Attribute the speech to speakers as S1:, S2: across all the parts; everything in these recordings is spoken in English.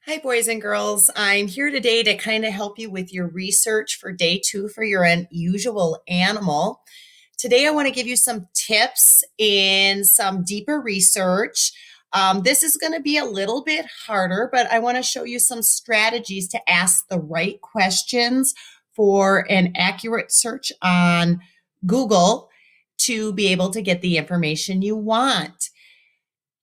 S1: Hi, boys and girls. I'm here today to kind of help you with your research for day 2 for your unusual animal. Today, I want to give you some tips in some deeper research. This is going to be a little bit harder, but I want to show you some strategies to ask the right questions for an accurate search on Google to be able to get the information you want.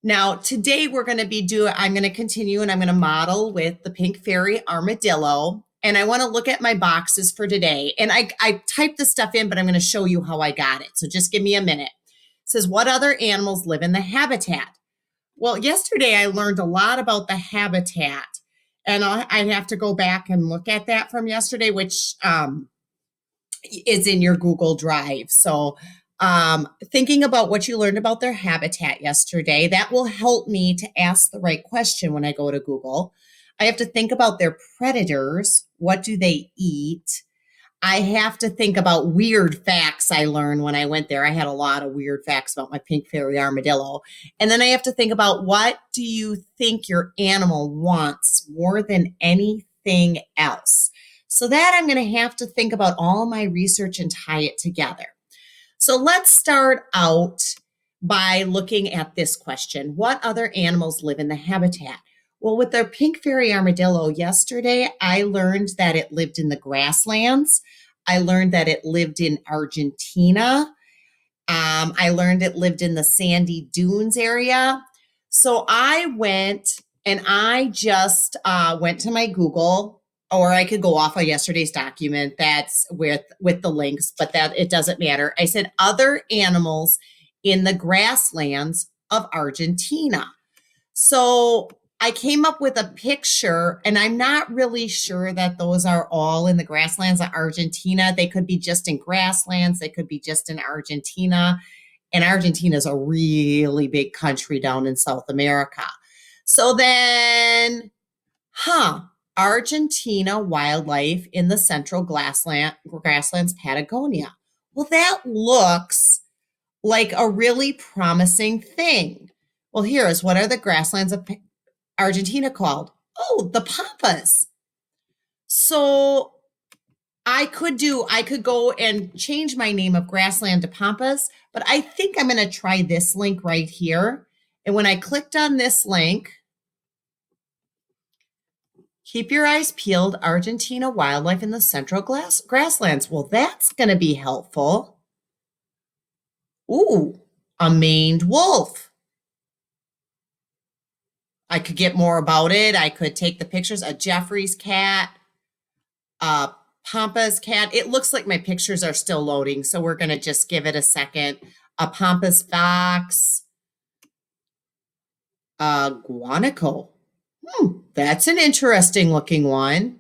S1: Now, today I'm going to continue and I'm going to model with the Pink Fairy Armadillo. And I want to look at my boxes for today. And I typed the stuff in, but I'm going to show you how I got it. So just give me a minute. It says, what other animals live in the habitat? Well, yesterday I learned a lot about the habitat. And I have to go back and look at that from yesterday, which is in your Google Drive. So thinking about what you learned about their habitat yesterday, that will help me to ask the right question when I go to Google. I have to think about their predators. What do they eat? I have to think about weird facts I learned when I went there. I had a lot of weird facts about my Pink Fairy Armadillo. And then I have to think about, what do you think your animal wants more than anything else? So that I'm going to have to think about all my research and tie it together. So let's start out by looking at this question. What other animals live in the habitat? Well, with their Pink Fairy Armadillo yesterday, I learned that it lived in the grasslands. I learned that it lived in Argentina. I learned it lived in the sandy dunes area. So I went and I just went to my Google, or I could go off of yesterday's document that's with the links, but that it doesn't matter. I said other animals in the grasslands of Argentina. So I came up with a picture, and I'm not really sure that those are all in the grasslands of Argentina. They could be just in grasslands, they could be just in Argentina. And Argentina is a really big country down in South America. So then, Argentina wildlife in the central grasslands, Patagonia. Well, that looks like a really promising thing. Well, here is, what are the grasslands of Argentina called? Oh, the Pampas. So I could go and change my name of grassland to Pampas, but I think I'm going to try this link right here. And when I clicked on this link, keep your eyes peeled, Argentina wildlife in the central grasslands. Well, that's going to be helpful. Ooh, a maned wolf. I could get more about it. I could take the pictures. A Jeffrey's cat, a Pampas cat. It looks like my pictures are still loading, so we're going to just give it a second. A Pampas fox, a guanaco. That's an interesting looking one.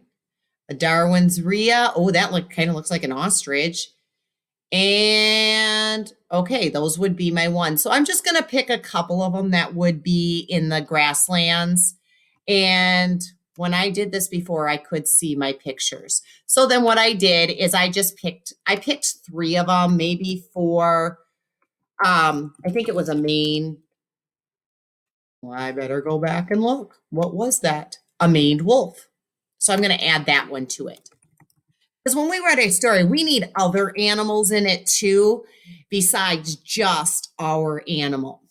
S1: A Darwin's rhea. Oh, that kind of looks like an ostrich. And okay, those would be my ones. So I'm just going to pick a couple of them that would be in the grasslands. And when I did this before, I could see my pictures. So then what I did is I picked 3 of them, maybe 4. I think it was a Maine. Well, I better go back and look. What was that? A maned wolf. So I'm going to add that one to it. Because when we write a story, we need other animals in it too, besides just our animal.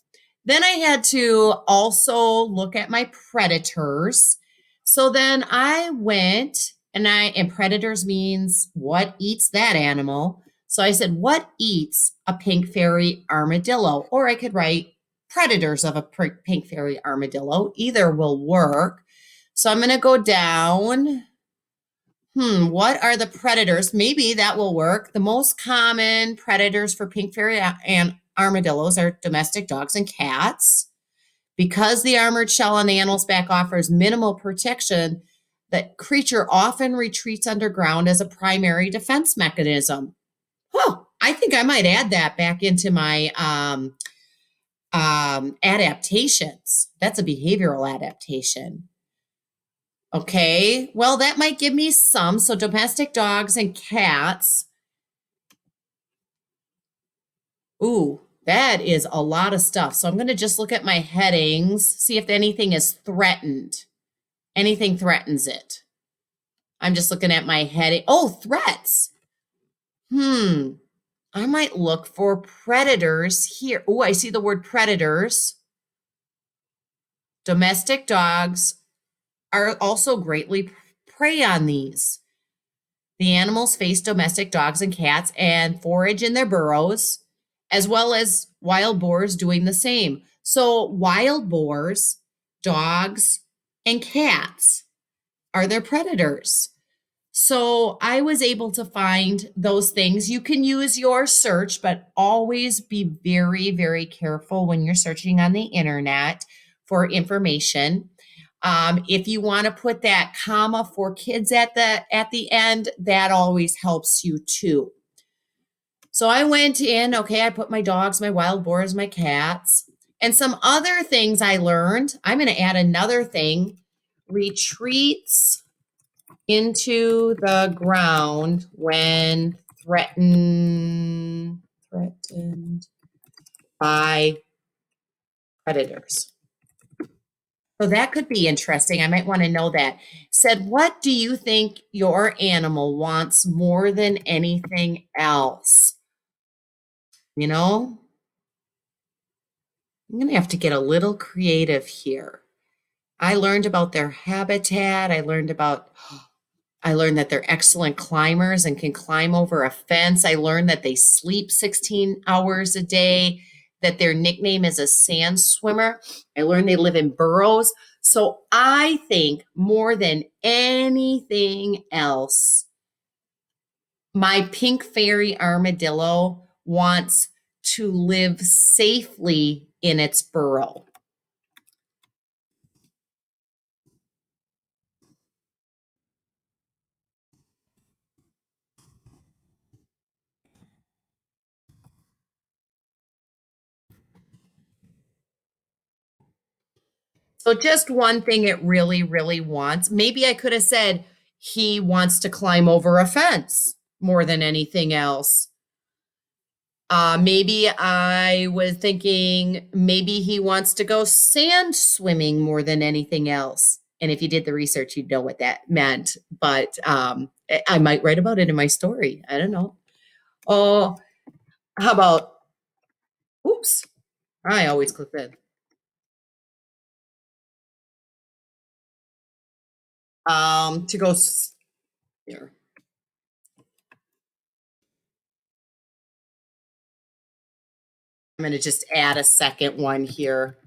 S1: Then I had to also look at my predators. So then I went and predators means what eats that animal. So I said, what eats a Pink Fairy Armadillo? Or I could write predators of a Pink Fairy Armadillo. Either will work. So I'm going to go down. What are the predators? Maybe that will work. The most common predators for Pink Fairy and armadillos are domestic dogs and cats. Because the armored shell on the animal's back offers minimal protection, the creature often retreats underground as a primary defense mechanism. I think I might add that back into my adaptations. That's a behavioral adaptation. Okay, well, that might give me some. So domestic dogs and cats. Ooh, that is a lot of stuff. So I'm going to just look at my headings, see if anything is threatened. Anything threatens it. I'm just looking at my head. Oh, threats. I might look for predators here. Oh, I see the word predators. Domestic dogs are also greatly prey on these. The animals face domestic dogs and cats and forage in their burrows, as well as wild boars doing the same. So, wild boars, dogs, and cats are their predators. So, I was able to find those things. You can use your search, but always be very, very careful when you're searching on the internet for information. If you want to put that comma for kids at the end, that always helps you too. So I went in, okay, I put my dogs, my wild boars, my cats, and some other things I learned. I'm going to add another thing, retreats into the ground when threatened by predators. So that could be interesting. I might want to know that. Said, what do you think your animal wants more than anything else? You know, I'm going to have to get a little creative here. I learned about their habitat. I learned that they're excellent climbers and can climb over a fence. I learned that they sleep 16 hours a day, that their nickname is a sand swimmer. I learned they live in burrows. So I think more than anything else, my pink fairy armadillo wants to live safely in its burrow. So just one thing it really, really wants. Maybe I could have said he wants to climb over a fence more than anything else. Maybe I was thinking maybe he wants to go sand swimming more than anything else. And if you did the research, you'd know what that meant. But I might write about it in my story. I don't know. Oh, how about, oops, I always click that. To go here. I'm going to just add a second one here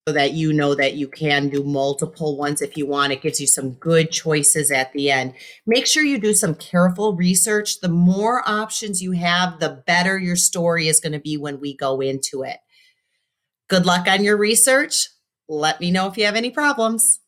S1: so that you know that you can do multiple ones if you want. It gives you some good choices at the end. Make sure you do some careful research. The more options you have, the better your story is going to be when we go into it. Good luck on your research. Let me know if you have any problems.